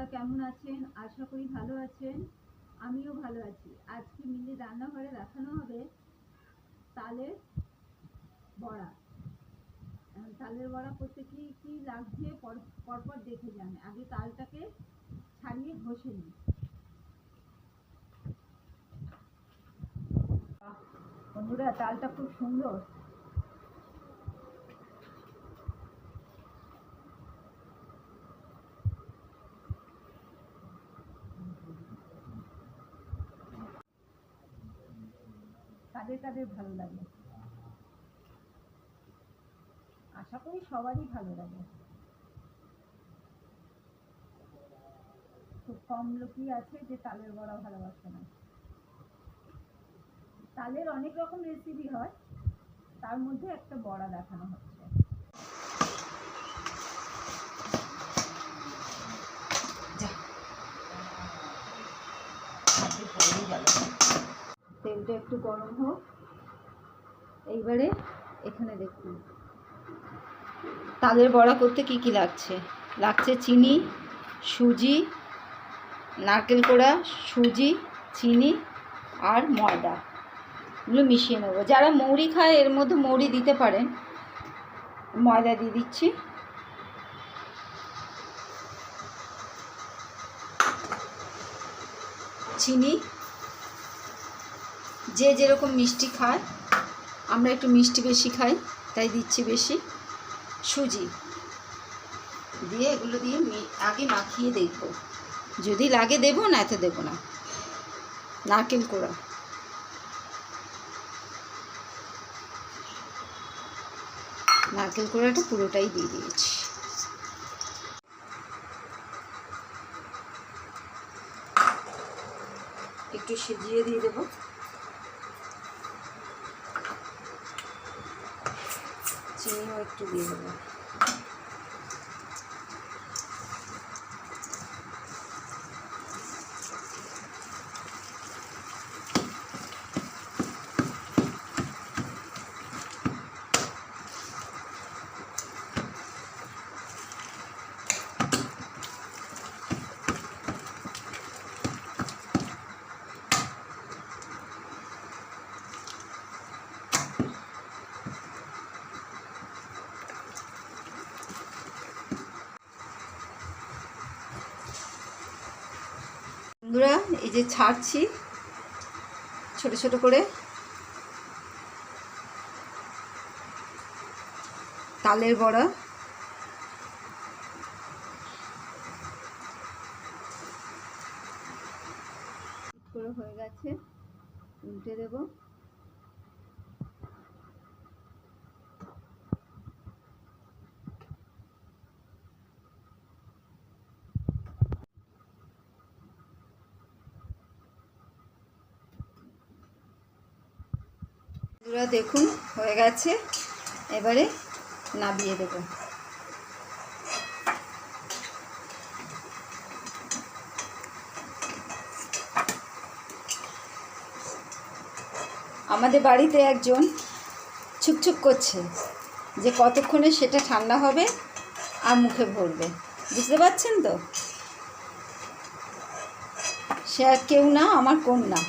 আপনারা কেমন আছেন? আশা করি ভালো আছেন। আমিও ভালো আছি। আজকে মিলে রান্নাঘরে দেখানো হবে তালের বড়া। তালের বড়া করতে কি কি লাগছে পরপর দেখে যান। আগে তালটাকে ছাড়িয়ে ঘষে নিই। বন্ধুরা, তালটা খুব সুন্দর। কাদের কাদের ভালো লাগে? আশা করি সবারই ভালো লাগে। খুব কম লোকই আছে যে তালের বড়া ভালোবাসে না। তালের অনেক রকম রেসিপি হয়, তার মধ্যে একটা বড়া দেখানো হচ্ছে। তেলটা একটু গরম হোক। এইবারে এখানে দেখুন তালের বড়া করতে কি কি লাগছে। লাগছে চিনি, সুজি, নারকেল কোড়া, সুজি, চিনি আর ময়দা। এগুলো মিশিয়ে নেব। যারা মৌরি খায় এর মধ্যে মৌরি দিতে পারেন। ময়দা দিয়ে দিচ্ছি, চিনি, যে যেরকম মিষ্টি খায়, আমরা একটু মিষ্টি বেশি খাই তাই দিচ্ছি বেশি। সুজি দিয়ে এগুলো দিয়ে আগে মাখিয়ে দেখব, যদি লাগে দেব, না তো দেব না। নারকেল কোড়া, নারকেল কোড়াটা পুরোটাই দিয়ে দিয়েছি। একটু সিজিয়ে দিয়ে দেব। চিনিও একটু দিয়ে দেবো। বন্ধুরা, এই যে ছাড়ছি ছোট ছোট করে তালের বড়া। করে হয়ে গেছে, উল্টে দেব। বন্ধুরা দেখুন হয়ে গেছে, এবারে নামিয়ে দেব। আমাদের বাড়িতে একজন ছুকছুক করছে যে কতক্ষণে সেটা ঠান্ডা হবে আর মুখে ভরবে, বুঝতে পারছেন তো? সে আর কেউ না, আমার কন্যা।